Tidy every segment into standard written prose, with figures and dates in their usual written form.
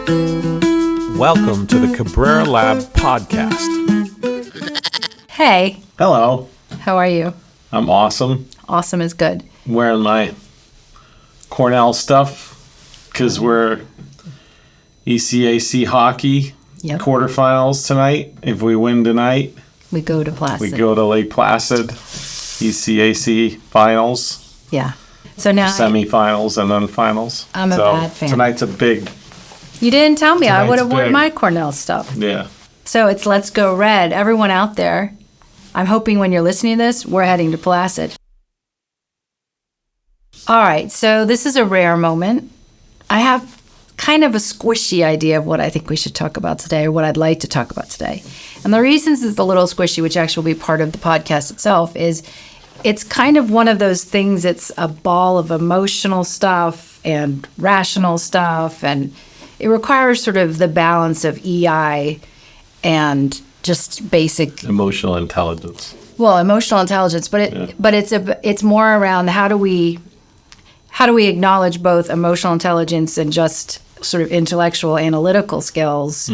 Welcome to the Cabrera Lab Podcast. Hey, Hello. how are you? I'm awesome. Awesome is good. Wearing my Cornell stuff because we're ECAC hockey Yep. quarterfinals tonight. If we win tonight, We go to Placid. we go to Lake Placid, ECAC finals, Yeah. So now semifinals, and then finals. I'm a so bad fan. Tonight's a big, you didn't tell me. I Tonight's would have worn big. my Cornell stuff. yeah. So it's Let's Go Red. Everyone out there, I'm hoping when you're listening to this, we're heading to Placid. All right. So this is a rare moment. I have kind of a squishy idea of what I think we should talk about today, or what I'd like to talk about today. And the reasons it's a little squishy, which actually will be part of the podcast itself, is it's kind of one of those things. It's a ball of emotional stuff and rational stuff, and it requires sort of the balance of EI and just basic, Emotional intelligence. well, emotional intelligence. But it's more around how do we acknowledge both emotional intelligence and just sort of intellectual analytical skills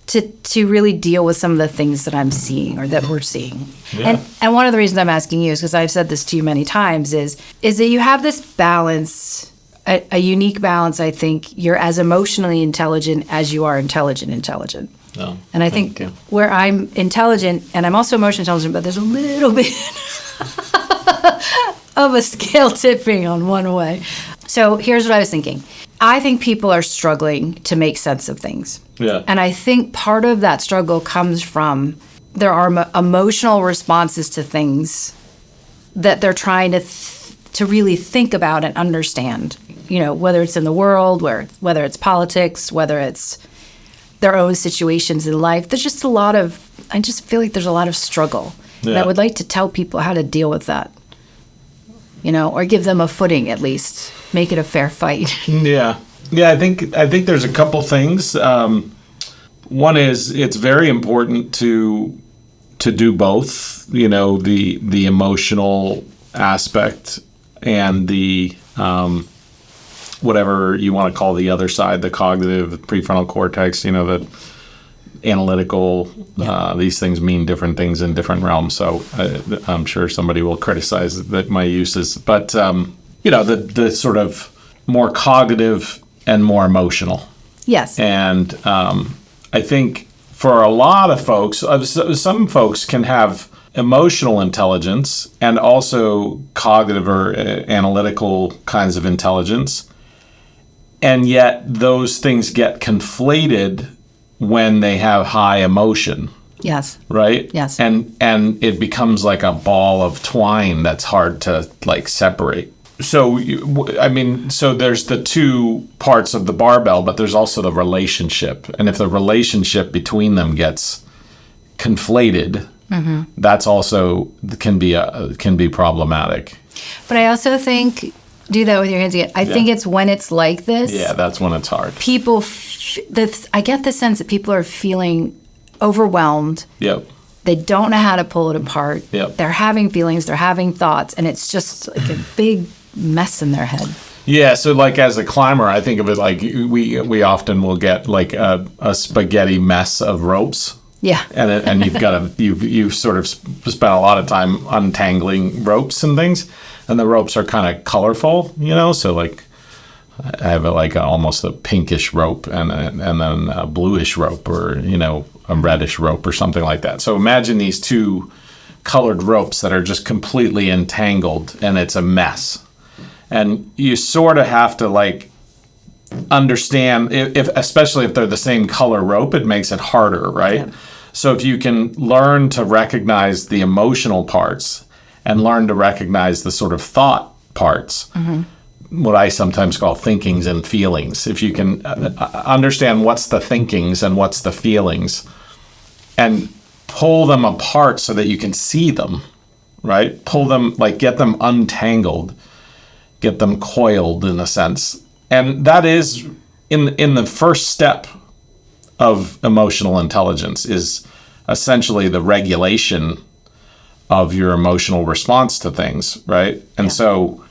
to really deal with some of the things that I'm seeing or that we're seeing. Yeah. And one of the reasons I'm asking you is because I've said this to you many times is that you have this balance, a unique balance. I think you're as emotionally intelligent as you are intelligent. Oh, And I thank think you. where I'm intelligent and I'm also emotionally intelligent, but there's a little bit of a scale tipping on one way. So here's what I was thinking. I think people are struggling to make sense of things. Yeah. And I think part of that struggle comes from there are emotional responses to things that they're trying to really think about and understand. You know, whether it's in the world, whether it's politics, whether it's their own situations in life. There's just I just feel like there's a lot of struggle. And Yeah. I would like to tell people how to deal with that. You know, or give them a footing at least. Make it a fair fight. Yeah. I think there's a couple things. One is it's very important to do both. You know, the emotional aspect and the whatever you want to call the other side, the cognitive, prefrontal cortex. You know, the analytical. These things mean different things in different realms. So I'm sure somebody will criticize that my uses, but you know, the sort of more cognitive and more emotional. Yes. And I think for a lot of folks, some folks can have emotional intelligence and also cognitive or analytical kinds of intelligence. And yet those things get conflated when they have high emotion. Yes. Right? Yes. And it becomes like a ball of twine that's hard to like separate. So, so there's the two parts of the barbell, but there's also the relationship. And if the relationship between them gets conflated, that's also can be problematic. But I also think, do that with your hands again. I think it's when it's like this. Yeah, that's when it's hard. People, I get the sense that people are feeling overwhelmed. Yep. They don't know how to pull it apart. Yep. They're having feelings, they're having thoughts, and it's just like a big mess in their head. Yeah, so like as a climber, I think of it like we often will get like a spaghetti mess of ropes. Yeah. And you've got you've sort of spent a lot of time untangling ropes and things, and the ropes are kind of colorful, you know. So like I have almost a pinkish rope and then a bluish rope, or you know, a reddish rope or something like that. So imagine these two colored ropes that are just completely entangled, and it's a mess. And you sort of have to like understand, especially if they're the same color rope, it makes it harder, right? Yeah. So if you can learn to recognize the emotional parts and learn to recognize the sort of thought parts, what I sometimes call thinkings and feelings. If you can understand what's the thinkings and what's the feelings and pull them apart so that you can see them, right? Pull them, like get them untangled, get them coiled in a sense. And that is in the first step of emotional intelligence is essentially the regulation of your emotional response to things, right? And so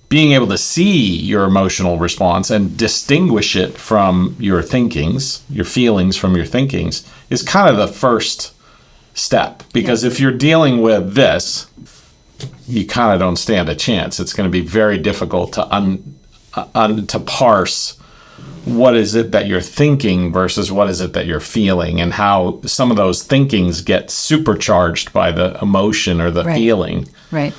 being able to see your emotional response and distinguish it from your thinkings, your feelings from your thinkings, is kind of the first step. Because if you're dealing with this, you kind of don't stand a chance. It's going to be very difficult to parse what is it that you're thinking versus what is it that you're feeling, and how some of those thinkings get supercharged by the emotion or the feeling. Right.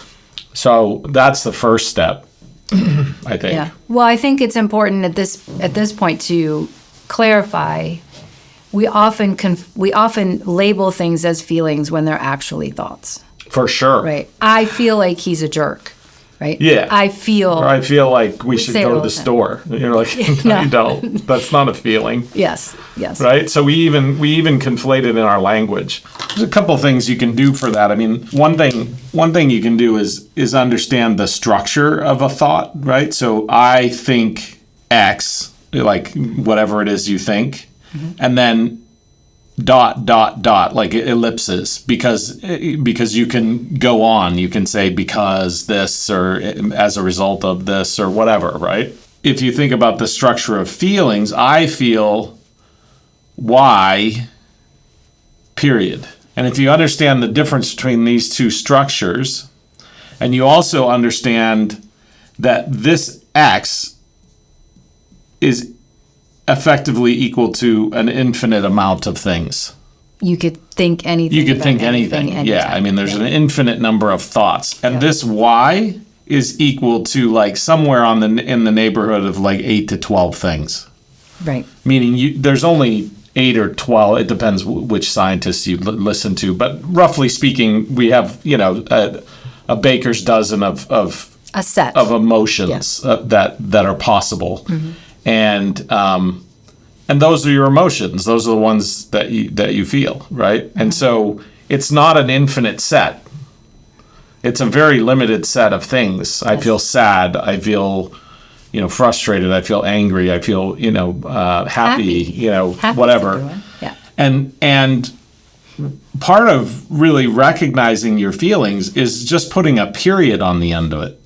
So that's the first step, I think. Yeah. Well, I think it's important at this point to clarify. We often label things as feelings when they're actually thoughts. For sure. Right. I feel like he's a jerk. Right. Yeah. I feel like we should go to the store. You're like, no, you don't. That's not a feeling. Yes. Right. So we even conflate it in our language. There's a couple things you can do for that. I mean, one thing you can do is understand the structure of a thought. Right. So I think X, like whatever it is you think, and then dot, like ellipses, because you can go on. You can say because this, or as a result of this, or whatever, right? If you think about the structure of feelings, I feel Y, period. And if you understand the difference between these two structures, and you also understand that this X is effectively equal to an infinite amount of things. You could think anything. You could think anything. Yeah. I mean, there's an infinite number of thoughts. And this Y is equal to like somewhere in the neighborhood of like 8 to 12 things. Right. Meaning there's only 8 or 12. It depends which scientists you listen to. But roughly speaking, we have, a baker's dozen of a set of emotions that are possible. And those are your emotions. Those are the ones that you feel, right? And so it's not an infinite set. It's a very limited set of things. I feel sad. I feel, frustrated. I feel angry. I feel, happy. Whatever. Yeah. And part of really recognizing your feelings is just putting a period on the end of it.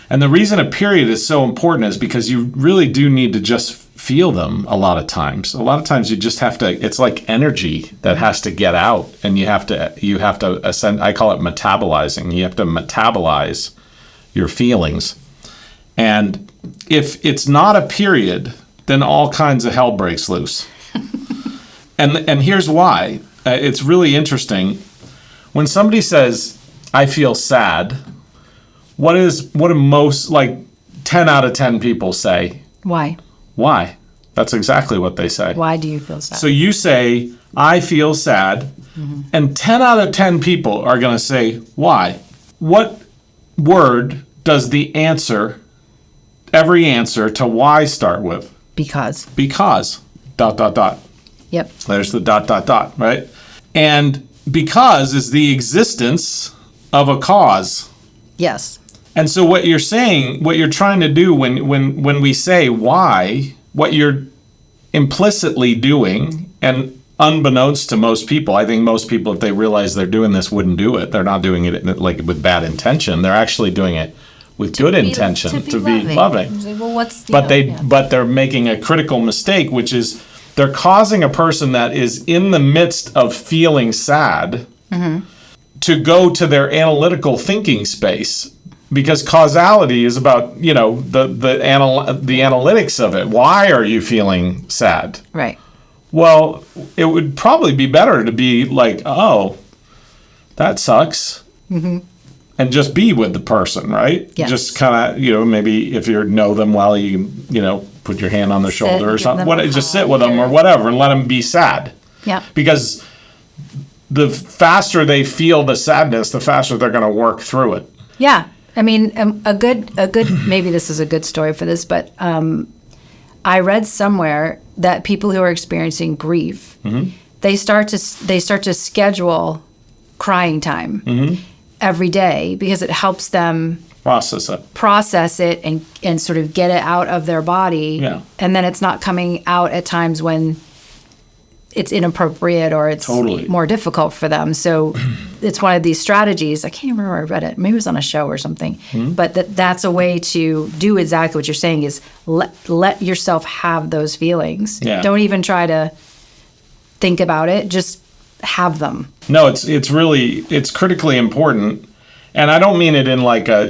And the reason a period is so important is because you really do need to just feel them a lot of times. A lot of times you just have to, it's like energy that has to get out, and you have to ascend. I call it metabolizing. You have to metabolize your feelings. And if it's not a period, then all kinds of hell breaks loose. And here's why. It's really interesting. When somebody says, I feel sad, what do most, like 10 out of 10 people say? Why? That's exactly what they say. Why do you feel sad? So you say, I feel sad, and 10 out of 10 people are going to say, why? What word does every answer to why start with? Because. Because. ... Yep. There's the ... right? And because is the existence of a cause. Yes. And so what you're saying, what you're trying to do when we say why, what you're implicitly doing, and unbeknownst to most people, I think most people, if they realize they're doing this, wouldn't do it. They're not doing it like with bad intention. They're actually doing it with good intention, to be loving. Well, but they're making a critical mistake, which is they're causing a person that is in the midst of feeling sad to go to their analytical thinking space, because causality is about, the analytics of it. Why are you feeling sad? Right. Well, it would probably be better to be like, oh, that sucks. And just be with the person, right? Yes. Just kind of, maybe if you know them well, you put your hand on their shoulder or something. Just sit with them or whatever and let them be sad. Yeah. Because the faster they feel the sadness, the faster they're going to work through it. Yeah. I mean, a good maybe this is a good story for this, but I read somewhere that people who are experiencing grief, they start to schedule crying time every day, because it helps them process it and sort of get it out of their body. Yeah. And then it's not coming out at times when it's inappropriate or it's Totally. more difficult for them. So it's one of these strategies. I can't even remember where I read it. Maybe it was on a show or something. But that's a way to do exactly what you're saying is let yourself have those feelings. Yeah. Don't even try to think about it. Just have them. No, it's critically important. And I don't mean it in like a,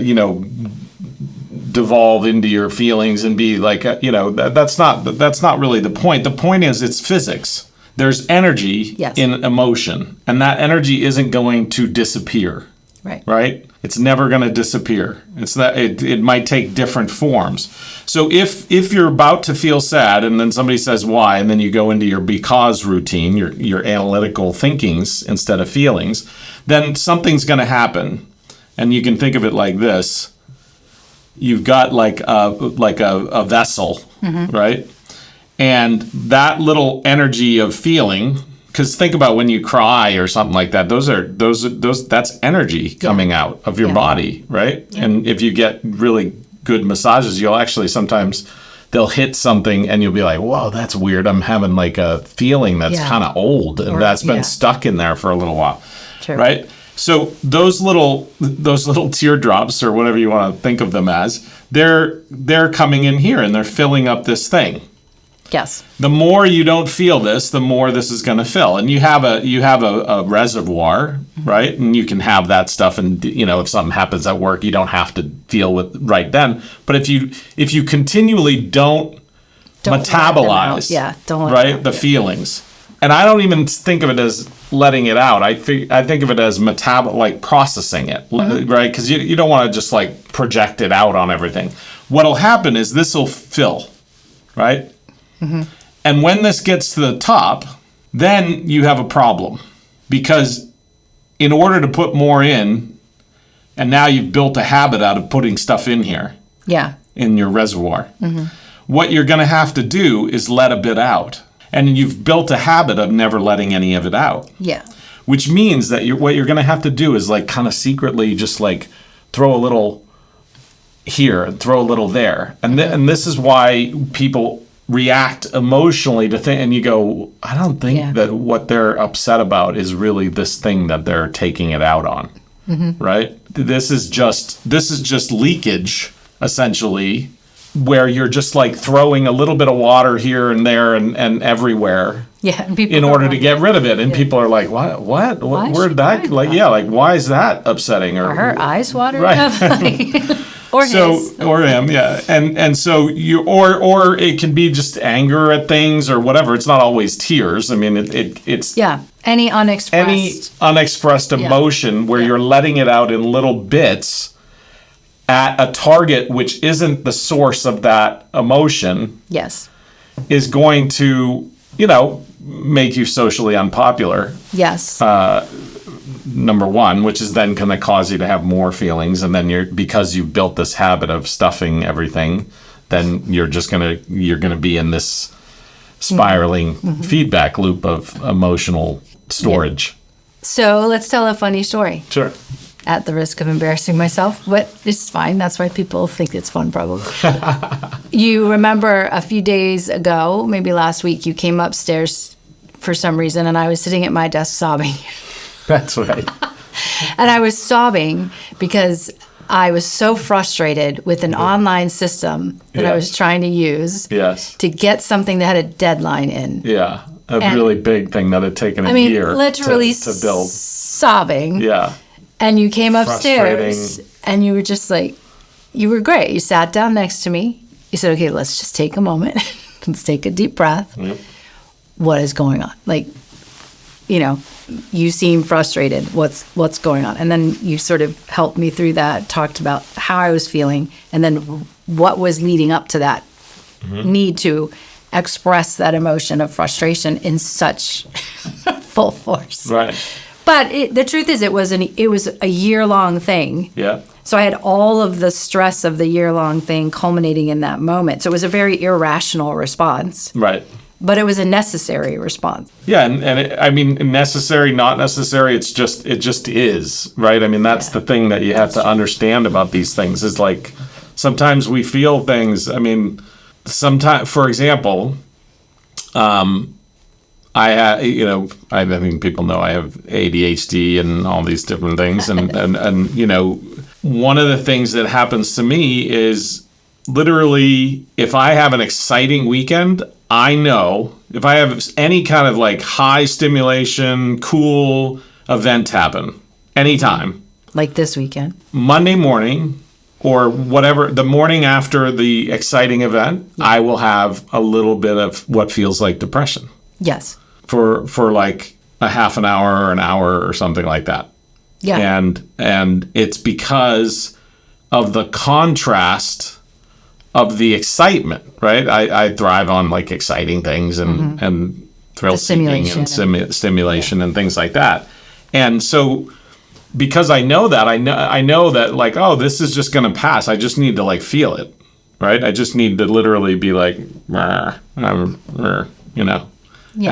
devolve into your feelings and be like, that's not really the point. The point is it's physics. There's energy in emotion, and that energy isn't going to disappear. Right? It's never going to disappear. It's that it might take different forms. So if you're about to feel sad and then somebody says why, and then you go into your because routine, your analytical thinkings instead of feelings, then something's going to happen. And you can think of it like this. You've got like a vessel, right? And that little energy of feeling, because think about when you cry or something like that, that's energy coming out of your body, right? Yeah. And if you get really good massages, you'll actually sometimes they'll hit something and you'll be like, whoa, that's weird. I'm having like a feeling that's kind of old and that's been stuck in there for a little while, right? So those little teardrops or whatever you want to think of them as, they're coming in here and they're filling up this thing. Yes. The more you don't feel this, the more this is going to fill. And you have a reservoir, right? And you can have that stuff. And if something happens at work, you don't have to deal with right then. But if you continually don't metabolize, the feelings. And I don't even think of it as letting it out. I think of it as processing it, right? Because you don't want to just like project it out on everything. What'll happen is this will fill, right? And when this gets to the top, then you have a problem. Because in order to put more in, and now you've built a habit out of putting stuff in here, in your reservoir, what you're going to have to do is let a bit out. And you've built a habit of never letting any of it out. Yeah. Which means that what you're going to have to do is like kind of secretly just like throw a little here and throw a little there. And this is why people react emotionally to things. And you go, I don't think that what they're upset about is really this thing that they're taking it out on. Right? This is just leakage, essentially, where you're just like throwing a little bit of water here and there and everywhere in order to get rid of it. And people are like, what? Where'd that, why is that upsetting? Or her eyes watering? Right. Or his. Or him, yeah. And so or it can be just anger at things or whatever. It's not always tears. I mean, it's... Yeah, any unexpressed emotion where you're letting it out in little bits at a target which isn't the source of that emotion is going to, make you socially unpopular. Yes. Number one, which is then going to cause you to have more feelings. And then because you've built this habit of stuffing everything, then you're going to be in this spiraling feedback loop of emotional storage. Yeah. So let's tell a funny story. Sure. At the risk of embarrassing myself, but it's fine. That's why people think it's fun, probably. You remember a few days ago, maybe last week, you came upstairs for some reason, and I was sitting at my desk sobbing. That's right. And I was sobbing because I was so frustrated with an online system that I was trying to use to get something that had a deadline in. Yeah, really big thing that had taken a year literally to build. Sobbing. Yeah. And you came upstairs and you were just like, you were great. You sat down next to me. You said, okay, let's just take a moment. Let's take a deep breath. Yep. What is going on? Like, you seem frustrated. What's going on? And then you sort of helped me through that, talked about how I was feeling, and then what was leading up to that need to express that emotion of frustration in such full force. Right. But the truth is, it was a year-long thing. Yeah. So I had all of the stress of the year-long thing culminating in that moment. So it was a very irrational response. Right. But it was a necessary response. Yeah, and necessary, not necessary. It just is, right? I mean, that's the thing that you have to understand about these things. Is like sometimes we feel things. I mean, sometimes, for example, I mean, people know I have ADHD and all these different things. And one of the things that happens to me is literally if I have an exciting weekend, I know if I have any kind of like high stimulation, cool event happen anytime. Like this weekend. Monday morning or whatever, the morning after the exciting event, I will have a little bit of what feels like depression. Yes. For like a half an hour or an hour or something like that. Yeah. And it's because of the contrast of the excitement, right? I thrive on like exciting things and thrill seeking and stimulation and things like that. And so because I know that, I know that like, oh, this is just going to pass. I just need to like feel it, right? I just need to literally be like, Yeah.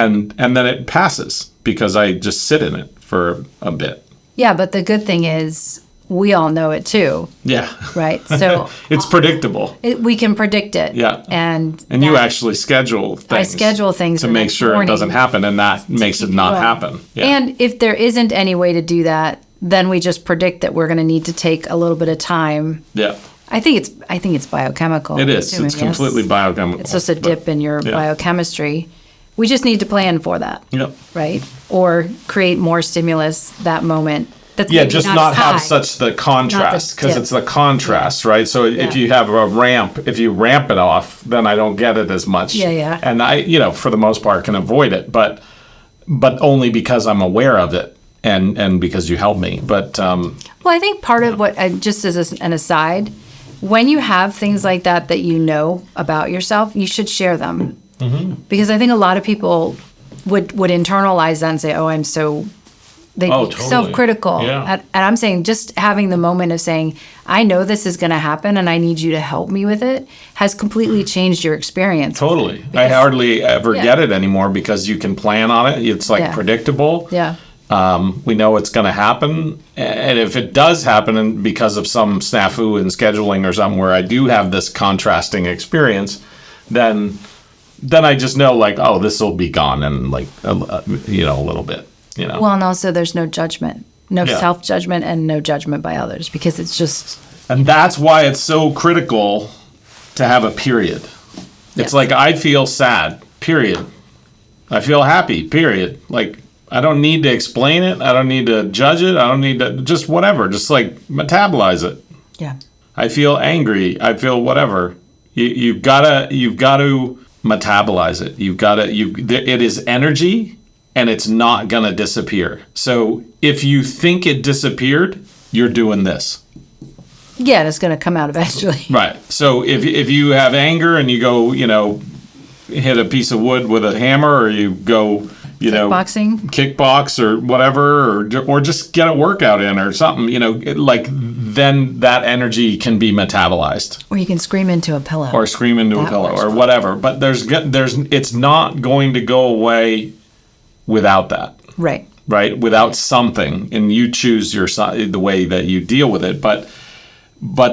And then it passes because I just sit in it for a bit. Yeah, but the good thing is we all know it too. Yeah. Right? So it's predictable. We can predict it. Yeah. And you actually schedule things. I schedule things to make sure it doesn't happen, and that makes it not happen. Yeah. And if there isn't any way to do that, then we just predict that we're going to need to take a little bit of time. Yeah. I think it's biochemical. It is. It's completely biochemical. It's just a dip in your biochemistry. We just need to plan for that. Yep. Right? Or create more stimulus that moment. That's just not have such the contrast, because it's the contrast, right? So if you have a ramp, if you ramp it off, then I don't get it as much. Yeah. And I, for the most part, can avoid it, but only because I'm aware of it and because you help me. But well, I think part of what, just as an aside, when you have things like that you know about yourself, you should share them. Mm-hmm. Because I think a lot of people would internalize that and say, "Oh, I'm so." Totally. Self-critical. Yeah. And I'm saying just having the moment of saying, I know this is going to happen and I need you to help me with it has completely changed your experience. Totally. I hardly ever get it anymore because you can plan on it. It's like predictable. Yeah. We know it's going to happen. And if it does happen and because of some snafu in scheduling or something where I do have this contrasting experience, then I just know like, oh, this will be gone in like, a little bit. Well, and also there's no judgment, self-judgment and no judgment by others because it's just... And that's why it's so critical to have a period. It's like I feel sad, period. I feel happy, period. Like I don't need to explain it. I don't need to judge it. I don't need to just whatever, just like metabolize it. Yeah. I feel angry. I feel whatever. You've got to metabolize it. It is energy. And it's not going to disappear. So if you think it disappeared, you're doing this. Yeah, and it's going to come out eventually. Right. So if you have anger and you go, hit a piece of wood with a hammer, or you go, kickbox or whatever, or just get a workout in or something, then that energy can be metabolized. Or you can scream into a pillow. Or whatever. But it's not going to go away without that. Right. Without something, and you choose the way that you deal with it. But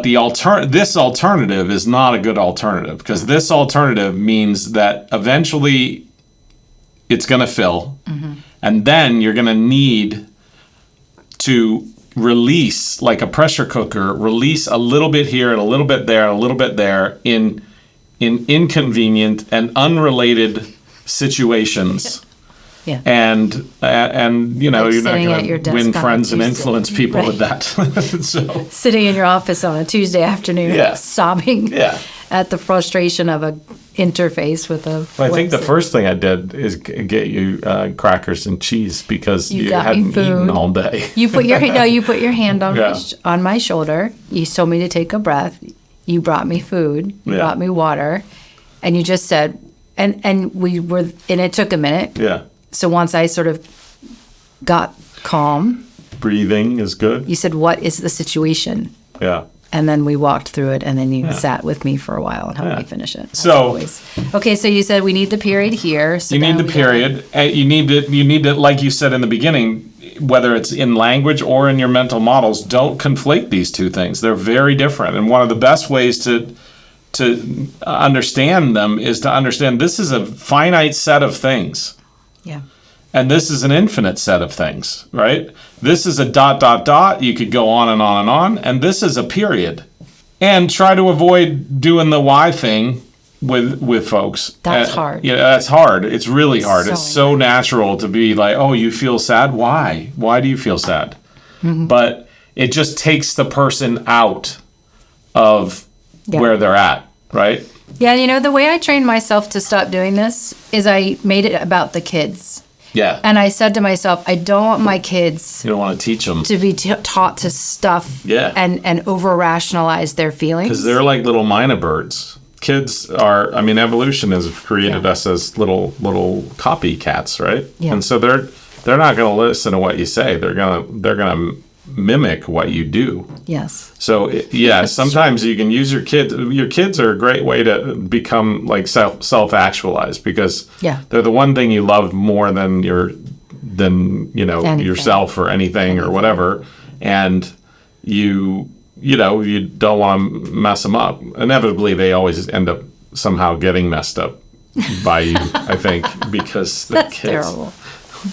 this alternative is not a good alternative, because this alternative means that eventually it's going to fill, and then you're going to need to release, like a pressure cooker, release a little bit here and a little bit there and a little bit there in inconvenient and unrelated situations. Yeah. And you're not going to win friends and influence people with that. So sitting in your office on a Tuesday afternoon, sobbing at the frustration of a interface with a. Well, I think the first thing I did is get you crackers and cheese because you hadn't eaten all day. You put your hand on my shoulder. You told me to take a breath. You brought me food. You brought me water, and you just said, and it took a minute. Yeah. So once I sort of got calm. Breathing is good. You said, what is the situation? Yeah. And then we walked through it, and then you sat with me for a while and helped me finish it. So you said we need the period here. So you need the period. You need to, like you said in the beginning, whether it's in language or in your mental models, don't conflate these two things. They're very different. And one of the best ways to understand them is to understand this is a finite set of things. Yeah. And this is an infinite set of things, right? This is a ... You could go on and on and on. And this is a period. And try to avoid doing the why thing with folks. That's hard. Yeah, that's hard. It's really hard. It's so hard. natural to be like, oh, you feel sad? Why? Why do you feel sad? Mm-hmm. But it just takes the person out of where they're at, right? Yeah, you know, the way I trained myself to stop doing this is I made it about the kids. Yeah. And I said to myself, I don't want my kids You don't want to teach them. to be taught to stuff and over-rationalize their feelings. Because they're like little minor birds. Kids are, I mean, evolution has created us as little copycats, right? Yeah. And so they're not going to listen to what you say. They're gonna mimic what you do. Yes. So sometimes you can use your kids. Your kids are a great way to become like self-actualized, because they're the one thing you love more than anything. Yourself or anything or whatever, and you don't want to mess them up. Inevitably, they always end up somehow getting messed up by you. I think because the That's kids. terrible.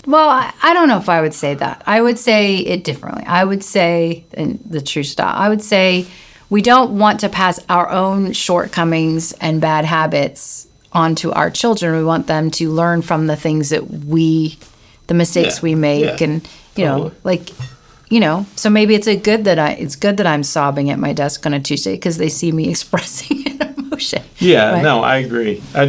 Well, I don't know if I would say that. I would say it differently. I would say, in the true style, I would say we don't want to pass our own shortcomings and bad habits onto our children. We want them to learn from the things that the mistakes we make, and so maybe it's good that I'm sobbing at my desk on a Tuesday because they see me expressing an emotion. Yeah, right? no, I agree. I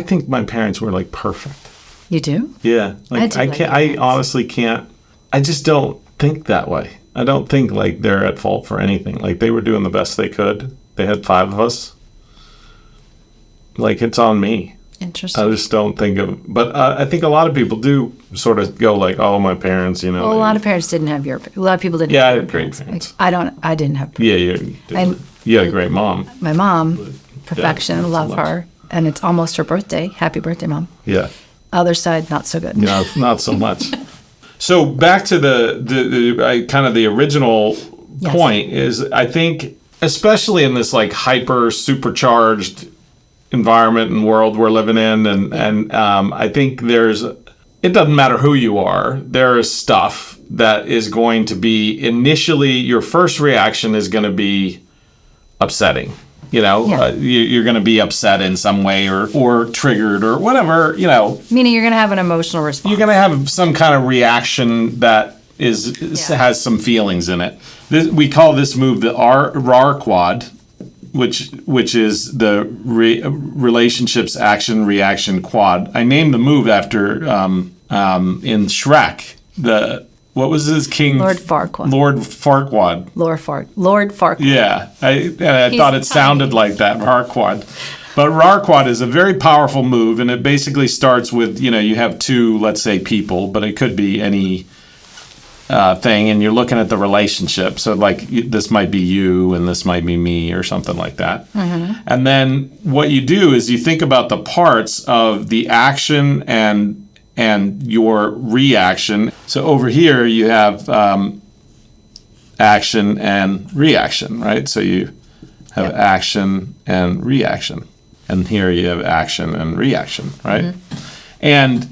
think my parents were like perfect. You do? Yeah, I honestly can't. I just don't think that way. I don't think like they're at fault for anything. Like they were doing the best they could. They had 5 of us. Like it's on me. Interesting. I just don't think but I think a lot of people do sort of go like, oh, my parents, a lot of parents didn't have a lot of people didn't have have I had great parents. Like, I didn't have parents. Yeah, you had a great mom. My mom, perfection, love her. And it's almost her birthday. Happy birthday, Mom. Yeah. Other side, not so good. No, not so much. So back to the kind of the original point is, I think, especially in this like hyper supercharged environment and world we're living in, and I think it doesn't matter who you are, there is stuff that is going to be initially, your first reaction is going to be upsetting. You're going to be upset in some way or triggered or whatever, Meaning you're going to have an emotional response. You're going to have some kind of reaction that has some feelings in it. We call this move the Raar Quad, which is the relationships action reaction quad. I named the move after in Shrek, what was his king? Lord Farquaad. Lord Farquaad. Lord Farquaad. Yeah, I thought it sounded like that, Raar Quad. But Raar Quad is a very powerful move, and it basically starts with, you have 2, let's say, people, but it could be any thing, and you're looking at the relationship. So like this might be you and this might be me or something like that. Mm-hmm. And then what you do is you think about the parts of the action and your reaction. So over here you have action and reaction, right? So you have action and reaction. And here you have action and reaction, right? Mm-hmm. And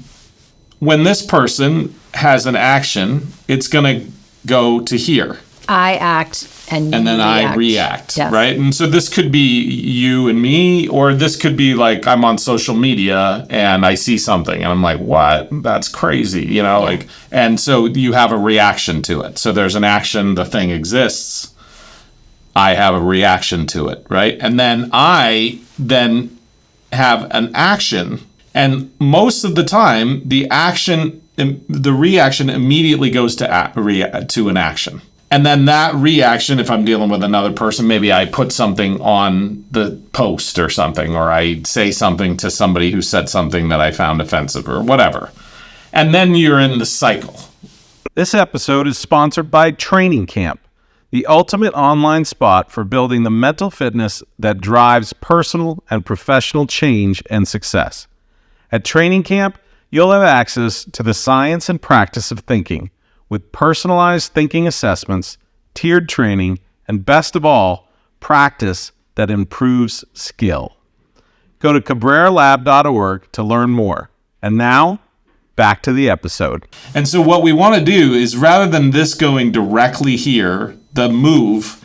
when this person has an action, it's going to go to here. I act and then react. I react, right? And so this could be you and me, or this could be like I'm on social media and I see something and I'm like, what? That's crazy, like, and so you have a reaction to it. So there's an action, the thing exists. I have a reaction to it, right? And then I have an action, and most of the time the reaction immediately goes to an action. And then that reaction, if I'm dealing with another person, maybe I put something on the post or something, or I say something to somebody who said something that I found offensive or whatever. And then you're in the cycle. This episode is sponsored by Training Camp, the ultimate online spot for building the mental fitness that drives personal and professional change and success. At Training Camp, you'll have access to the science and practice of thinking, with personalized thinking assessments, tiered training, and best of all, practice that improves skill. Go to cabreralab.org to learn more. And now, back to the episode. And so what we want to do is, rather than this going directly here, the move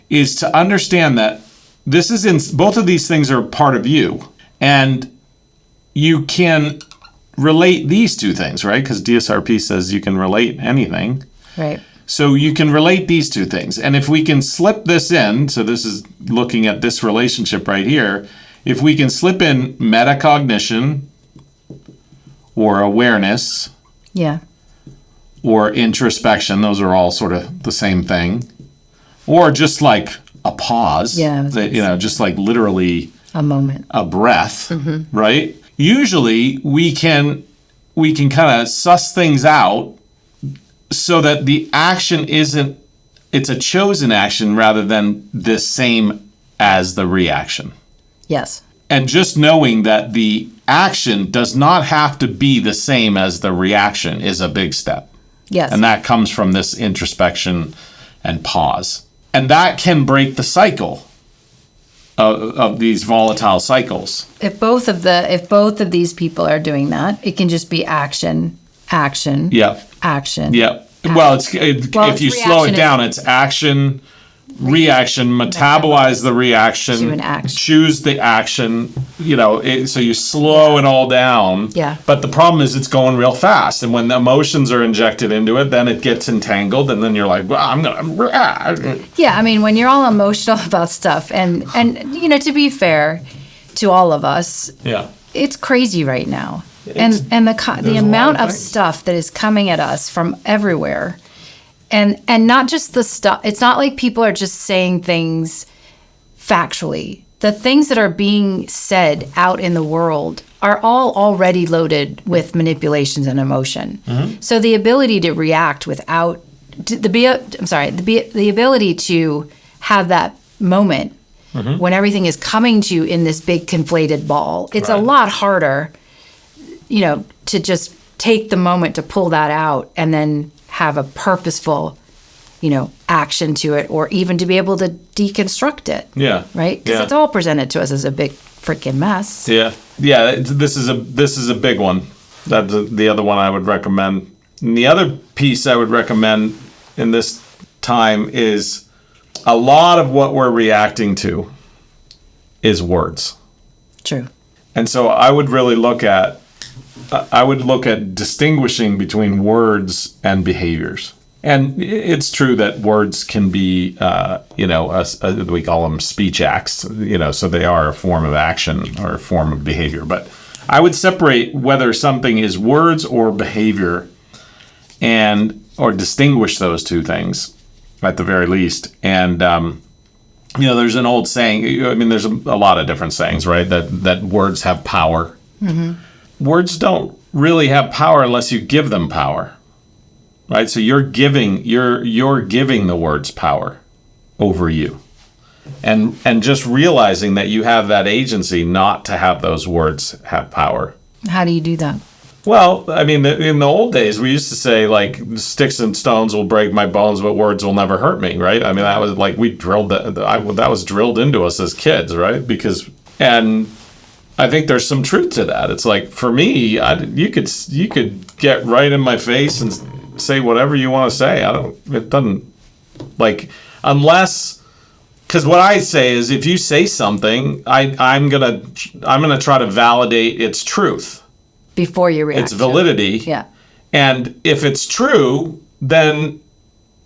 is to understand that this is in both of these things are part of you. And you can relate these two things, right? Because DSRP says you can relate anything. Right. So you can relate these two things. And if we can slip this in, so this is looking at this relationship right here, if we can slip in metacognition or awareness Yeah. or introspection, those are all sort of the same thing, or just like a pause, just like literally A moment. a breath, right? Usually we can kind of suss things out so that the action it's a chosen action rather than the same as the reaction. Yes. And just knowing that the action does not have to be the same as the reaction is a big step. Yes. And that comes from this introspection and pause. And that can break the cycle of these volatile cycles. If both of these people are doing that, it can just be action, Yep. action. Yep. Well, if you slow it down, it's action, reaction, metabolize the reaction, To an action. choose the action, so you slow it all down. Yeah. But the problem is it's going real fast. And when the emotions are injected into it, then it gets entangled. And then you're like, well, Yeah, I mean, when you're all emotional about stuff, and to be fair to all of us, yeah. it's crazy right now. And the amount of stuff that is coming at us from everywhere. And not just the stuff. It's not like people are just saying things factually. The things that are being said out in the world are all already loaded with manipulations and emotion. So the ability to react without the ability to have that moment when everything is coming to you in this big conflated ball. It's a lot harder, to just take the moment to pull that out and then have a purposeful, action to it, or even to be able to deconstruct it. Yeah. Right? Because it's all presented to us as a big freaking mess. Yeah. Yeah. This is a big one. That's the other one I would recommend. And the other piece I would recommend in this time is a lot of what we're reacting to is words. True. And so I would really look at distinguishing between words and behaviors. And it's true that words can be, we call them speech acts, so they are a form of action or a form of behavior. But I would separate whether something is words or behavior or distinguish those two things at the very least. And, there's an old saying, there's a lot of different sayings, right? That words have power. Mm-hmm. Words don't really have power unless you give them power, right? So you're giving the words power over you, and just realizing that you have that agency not to have those words have power. How do you do that? Well, in the old days, we used to say, like, sticks and stones will break my bones, but words will never hurt me, right? That was like, we drilled that was drilled into us as kids, right? And I think there's some truth to that. It's like, for me, you could get right in my face and say whatever you want to say. It doesn't, unless, because what I say is, if you say something, I'm gonna try to validate its truth before you react. Its validity. Yeah. And if it's true, then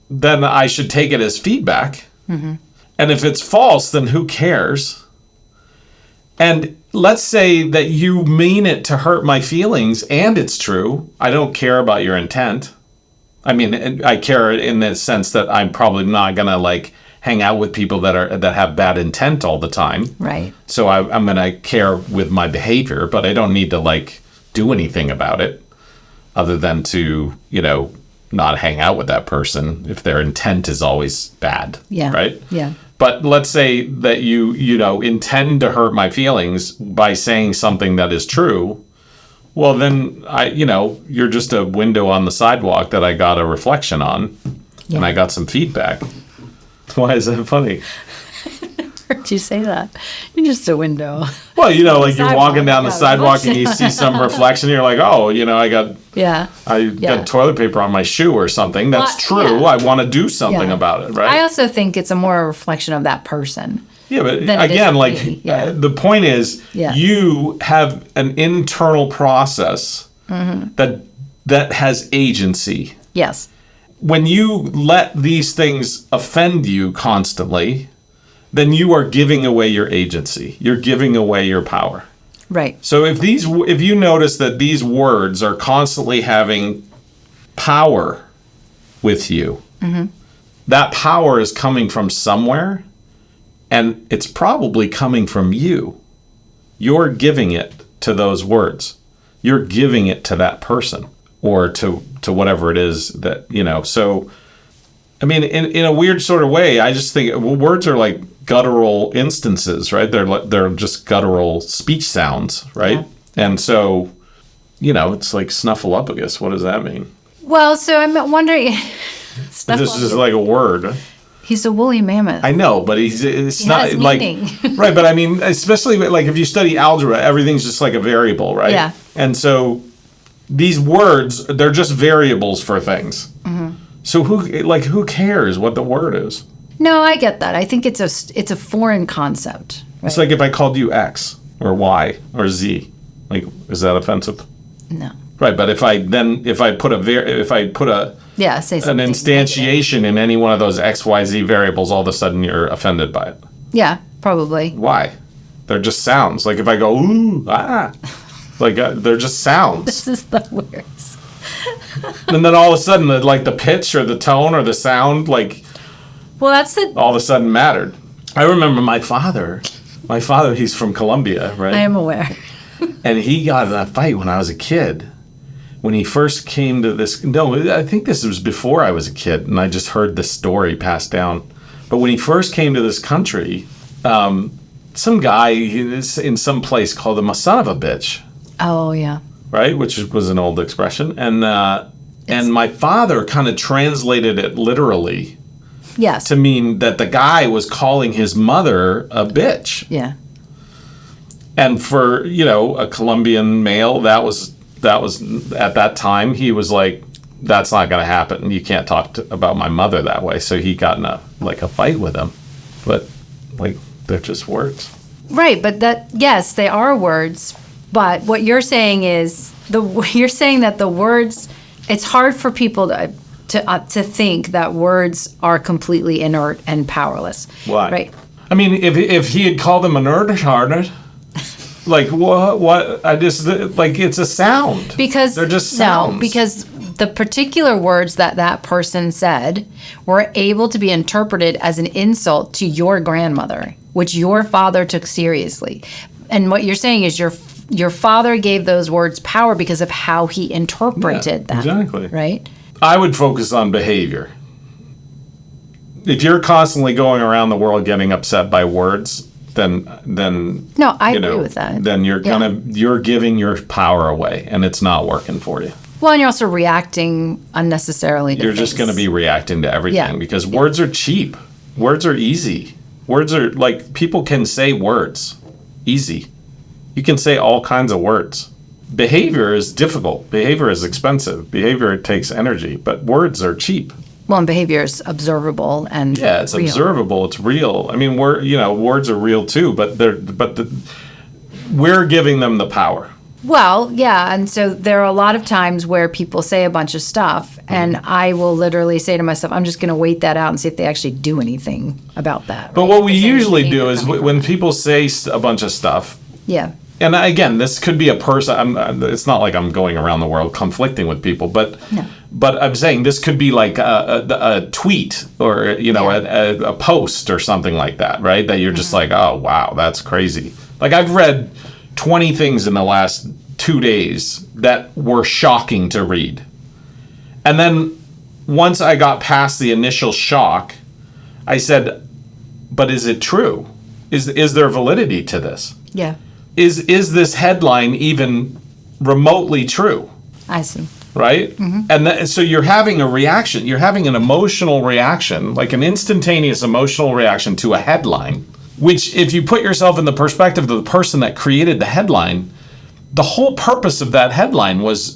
I should take it as feedback. Mm-hmm. And if it's false, then who cares? And let's say that you mean it to hurt my feelings and it's true. I don't care about your intent. I care in the sense that I'm probably not going to hang out with people that have bad intent all the time. Right. So I'm going to care with my behavior, but I don't need to do anything about it other than to, not hang out with that person if their intent is always bad. Yeah. Right? Yeah. But let's say that you intend to hurt my feelings by saying something that is true. Well, then you're just a window on the sidewalk that I got a reflection on, and I got some feedback. Why is that funny? heard you say that. You're just a window. Well, you know, like you're Sidewalk, walking down the yeah, sidewalk and you see some reflection. You're like, oh, you know, I got toilet paper on my shoe or something. That's true. Yeah. I want to do something about it, right? I also think it's a more reflection of that person. Yeah, but than it is again, of like me. Yeah. the point is, Yeah. you have an internal process that has agency. Yes. When you let these things offend you constantly, then you are giving away your agency. You're giving away your power. Right. So if you notice that these words are constantly having power with you, that power is coming from somewhere, and it's probably coming from you. You're giving it to those words. You're giving it to that person or to whatever it is that, you know. So, I mean, in a weird sort of way, I just think words are like guttural instances, right? They're just guttural speech sounds, right? Yeah. And so, you know, it's like snuffleupagus. What does that mean? Well, so I'm wondering. This is just like a word. He's a woolly mammoth. I know, but it's he not has like meaning. Right. But I mean, especially like if you study algebra, everything's just like a variable, right? Yeah. And so these words, they're just variables for things. So who cares what the word is? No, I get that. I think it's a foreign concept. Right? It's like if I called you X or Y or Z, like, is that offensive? No. Right, but if I put say something an instantiation in any one of those X, Y, Z variables, all of a sudden you're offended by it. Yeah, probably. Why? They're just sounds. Like if I go ooh, ah, like they're just sounds. This is the worst. And then all of a sudden, the pitch or the tone or the sound, like, well, that's it. All of a sudden mattered. I remember my father. He's from Colombia, right? I am aware. And he got in a fight when I was a kid. When he first came to this, I think this was before I was a kid, and I just heard this story passed down. But when he first came to this country, some guy in some place called him a son of a bitch. Oh, yeah. Right, which was an old expression. And my father kind of translated it literally. Yes. To mean that the guy was calling his mother a bitch. Yeah. And for, you know, a Colombian male, that was at that time, he was like, that's not going to happen. You can't talk about my mother that way. So he got in a fight with him. But, like, they're just words. Right, but yes, they are words. But what you're saying is, you're saying that the words, it's hard for people to think that words are completely inert and powerless. Why? Right. I mean, if he had called them a nerd, like what? I just like it's a sound. Because they're just sounds. No, because the particular words that person said were able to be interpreted as an insult to your grandmother, which your father took seriously. And what you're saying is your father gave those words power because of how he interpreted them. Exactly. Right? I would focus on behavior. If you're constantly going around the world getting upset by words, then no, I agree with that. Then you're giving your power away, and it's not working for you. Well, and you're also reacting unnecessarily to You're things. just going to be reacting to everything because words are cheap. Words are easy. Words are like people can say words easy. You can say all kinds of words. Behavior is difficult. Behavior is expensive. Behavior takes energy, but words are cheap. Well, and behavior is observable and it's real. Observable. It's real. I mean, words are real too, but we're giving them the power. Well, yeah, and so there are a lot of times where people say a bunch of stuff, and I will literally say to myself, I'm just going to wait that out and see if they actually do anything about that. But what we usually do is when people say a bunch of stuff. Yeah. And again, this could be a person. It's not like I'm going around the world conflicting with people, but I'm saying this could be like a tweet or a post or something like that, right? That you're just like, oh wow, that's crazy. Like I've read 20 things in the last 2 days that were shocking to read, and then once I got past the initial shock, I said, but is it true? Is there validity to this? Yeah. Is this headline even remotely true? I see. Right? Mm-hmm. And so you're having a reaction. You're having an emotional reaction, like an instantaneous emotional reaction to a headline Which, if you put yourself in the perspective of the person that created the headline, the whole purpose of that headline was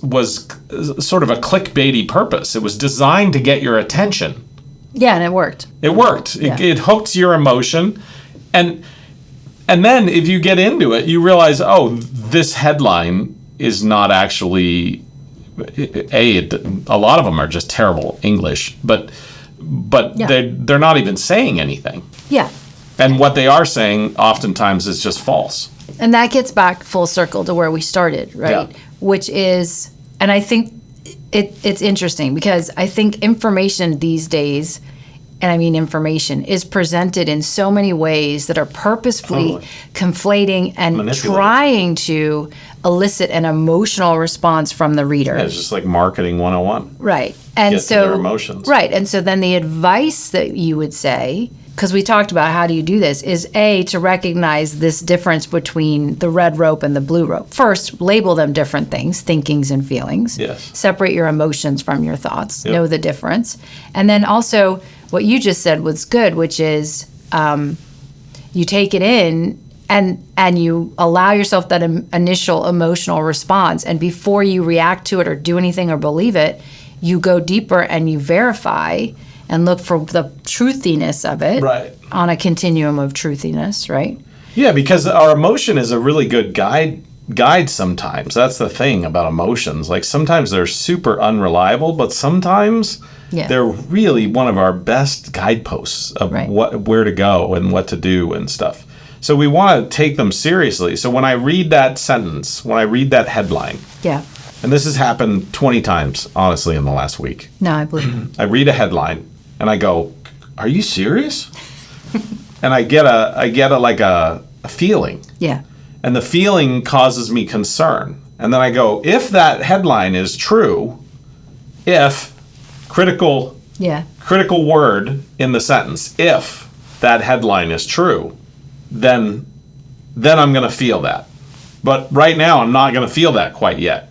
sort of a clickbaity purpose. It was designed to get your attention. Yeah, and it worked. It worked. Yeah. It hooked your emotion. And then if you get into it, you realize, oh, this headline is not actually... A lot of them are just terrible English, but they're not even saying anything. Yeah. And what they are saying oftentimes is just false. And that gets back full circle to where we started, right? Yeah. Which is, and I think it's interesting because I think information these days, and I mean information, is presented in so many ways that are purposefully conflating and trying to elicit an emotional response from the reader. Yeah, it's just like marketing 101. Right. And Get so to their emotions. Right. And so then the advice that you would say, because we talked about how do you do this, is A, to recognize this difference between the red rope and the blue rope. First, label them different things, thinkings and feelings. Yes. Separate your emotions from your thoughts. Yep. Know the difference. And then also what you just said was good, which is you take it in and you allow yourself that initial emotional response. And before you react to it or do anything or believe it, you go deeper and you verify and look for the truthiness of it on a continuum of truthiness, right? Yeah, because our emotion is a really good guide sometimes. That's the thing about emotions. Like sometimes they're super unreliable, but sometimes they're really one of our best guideposts of where to go and what to do and stuff. So we want to take them seriously. So when I read that sentence, when I read that headline, and this has happened 20 times, honestly, in the last week. No, I believe it. I read a headline and I go, "Are you serious?" And I get a feeling. Yeah. And the feeling causes me concern. And then I go, if that headline is true, if critical word in the sentence, if that headline is true, then I'm going to feel that. But right now, I'm not going to feel that quite yet,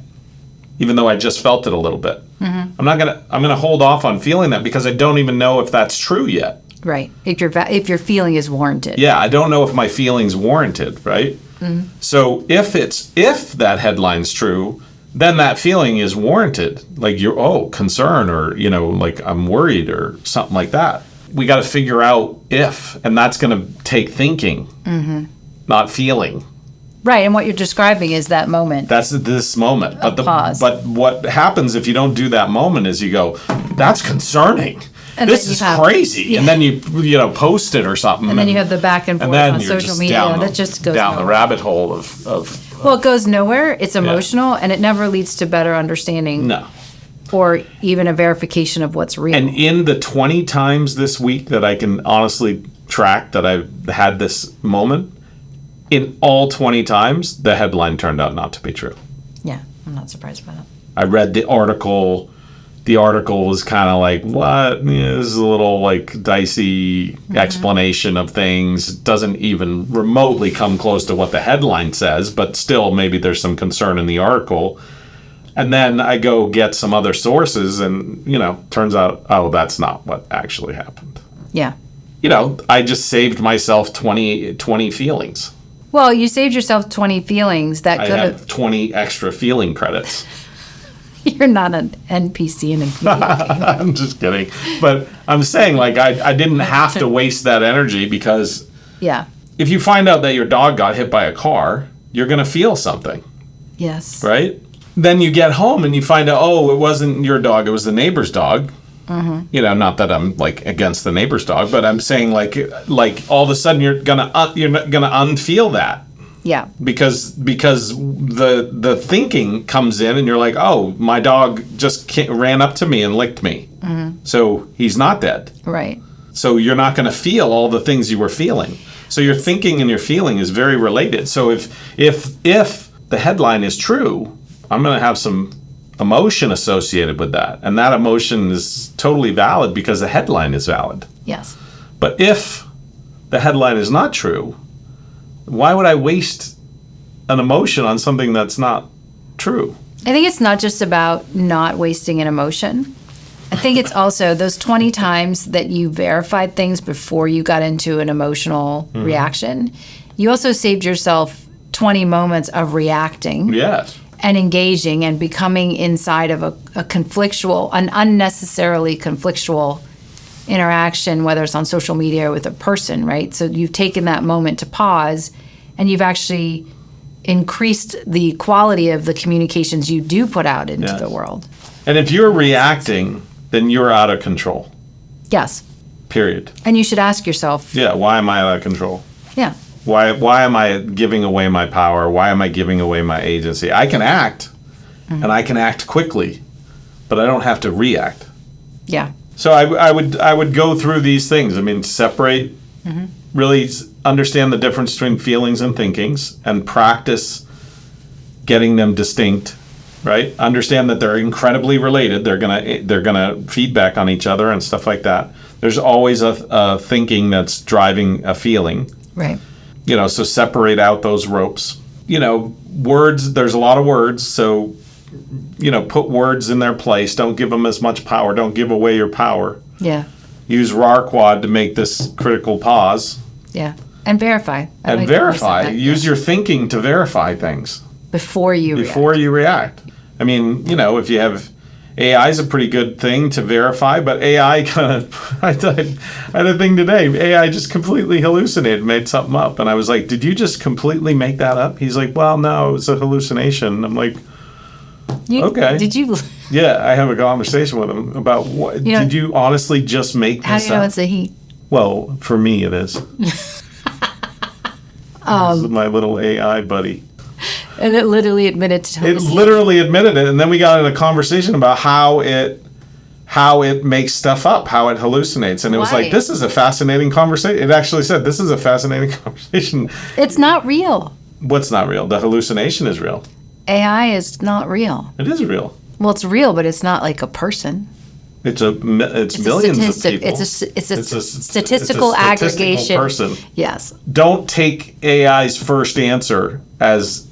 even though I just felt it a little bit. Mm-hmm. I'm going to hold off on feeling that because I don't even know if that's true yet. Right. If your feeling is warranted. Yeah, I don't know if my feeling's warranted, right? Mm-hmm. So if that headline's true, then that feeling is warranted. Like you're concern or like I'm worried or something like that. We got to figure out if, and that's going to take thinking, not feeling. Right, and what you're describing is that moment. That's this moment. Pause. But what happens if you don't do that moment is you go, that's concerning. And this is crazy. Yeah. And then you post it or something. And then you have the back and forth on social media. That just goes down nowhere. the rabbit hole of well, it goes nowhere. It's emotional, and it never leads to better understanding. No. Or even a verification of what's real. And in the 20 times this week that I can honestly track that I've had this moment, in all 20 times, the headline turned out not to be true. Yeah, I'm not surprised by that. I read the article. The article was kind of like, what? This is a little like dicey explanation of things. Doesn't even remotely come close to what the headline says, but still maybe there's some concern in the article. And then I go get some other sources and, turns out, that's not what actually happened. Yeah. I just saved myself 20 feelings. Well, you saved yourself 20 feelings that could have 20 extra feeling credits. You're not an NPC in a video game. I'm just kidding. But I'm saying, like, I didn't have to waste that energy because if you find out that your dog got hit by a car, you're going to feel something. Yes. Right? Then you get home and you find out, it wasn't your dog, it was the neighbor's dog. Mm-hmm. Not that I'm like against the neighbor's dog, but I'm saying like all of a sudden you're gonna unfeel that. Yeah. Because the thinking comes in and you're like, my dog just ran up to me and licked me. Mm-hmm. So he's not dead. Right. So you're not going to feel all the things you were feeling. So your thinking and your feeling is very related. So if the headline is true, I'm going to have some emotion associated with that. And that emotion is totally valid because the headline is valid. Yes. But if the headline is not true, why would I waste an emotion on something that's not true? I think it's not just about not wasting an emotion. I think it's also those 20 times that you verified things before you got into an emotional reaction. You also saved yourself 20 moments of reacting. Yes. And engaging and becoming inside of an unnecessarily conflictual interaction, whether it's on social media or with a person, right? So you've taken that moment to pause, and you've actually increased the quality of the communications you do put out into the world. And if you're reacting, then you're out of control. Yes. Period. And you should ask yourself. Yeah, why am I out of control? Yeah. Why am I giving away my power? Why am I giving away my agency? I can act, and I can act quickly, but I don't have to react. Yeah. So I would go through these things. I mean, separate, really understand the difference between feelings and thinkings, and practice getting them distinct. Right? Understand that they're incredibly related. They're gonna feedback on each other and stuff like that. There's always a thinking that's driving a feeling. Right. So separate out those ropes. Words, there's a lot of words, so, put words in their place. Don't give them as much power. Don't give away your power. Yeah. Use Raar Quad to make this critical pause. Yeah. And verify. Verify. Use your thinking to verify things. Before you react. I mean, if you have AI is a pretty good thing to verify, but AI I had a thing today. AI just completely hallucinated, made something up. And I was like, did you just completely make that up? He's like, well, no, it's a hallucination. I'm like, okay. Did you? Yeah, I have a conversation with him about what. Did you honestly just make this up? How do you know it's a he? Well, for me, it is. This is my little AI buddy. And it literally admitted to it. Literally admitted it, and then we got in a conversation about how it makes stuff up, how it hallucinates, and it was like, this is a fascinating conversation. It actually said, this is a fascinating conversation. It's not real. What's not real? The hallucination is real. AI is not real. It is real. Well, it's real, but it's not like a person. It's millions of people. It's a statistical aggregation. Person. Yes. Don't take AI's first answer as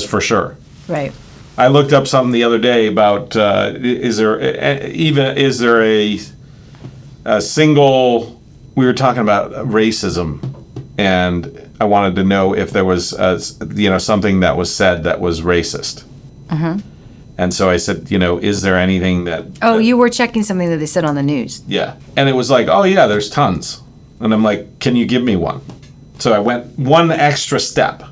for sure. Right. I looked up something the other day about is there a single. We were talking about racism, and I wanted to know if there was something that was said that was racist. And so I said, is there anything that... Oh, you were checking something that they said on the news. Yeah. And it was like, oh, yeah, there's tons. And I'm like, can you give me one? So I went one extra step.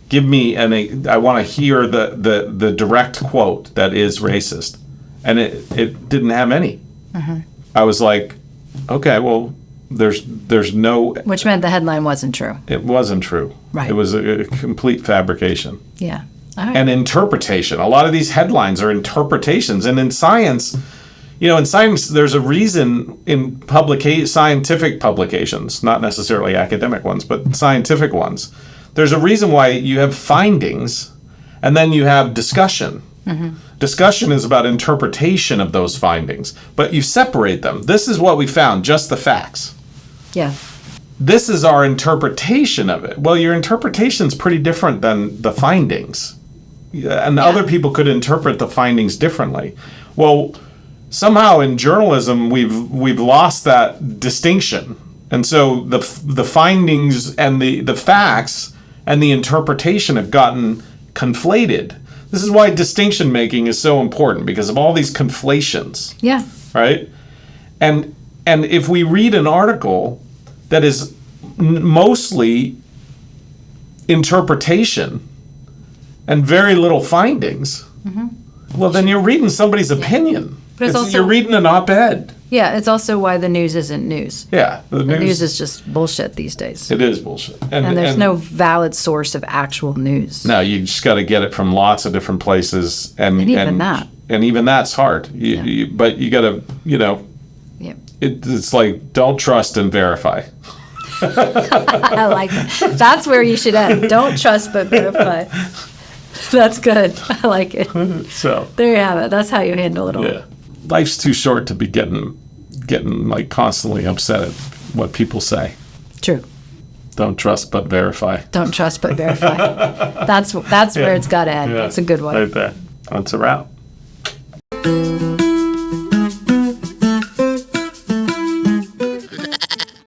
Give me I want to hear the direct quote that is racist. And it didn't have any. I was like, okay, well, there's no... Which meant the headline wasn't true. It wasn't true. Right. It was a complete fabrication. Yeah. All right. And interpretation. A lot of these headlines are interpretations. And in science, there's a reason in scientific publications, not necessarily academic ones, but scientific ones, there's a reason why you have findings and then you have discussion. Discussion is about interpretation of those findings, but you separate them. This is what we found, just the facts. Yeah. This is our interpretation of it. Well, your interpretation's pretty different than the findings. And other people could interpret the findings differently. Well, somehow in journalism, we've lost that distinction. And so the findings and the facts and the interpretation have gotten conflated. This is why distinction making is so important, because of all these conflations. Yeah. Right? And if we read an article that is mostly interpretation and very little findings, well, then you're reading somebody's opinion. But you're reading an op-ed. Yeah, it's also why the news isn't news. Yeah. The news is just bullshit these days. It is bullshit. And there's no valid source of actual news. No, you just got to get it from lots of different places. And even that. And even that's hard. But you got to, Yeah. It's like, don't trust and verify. I like that. That's where you should end. Don't trust but verify. That's good. I like it. So there you have it. That's how you handle it all. Yeah. Life's too short to be getting like constantly upset at what people say. True. Don't trust but verify. Don't trust but verify. That's where it's got to end. That's a good one. Right there. That's a wrap.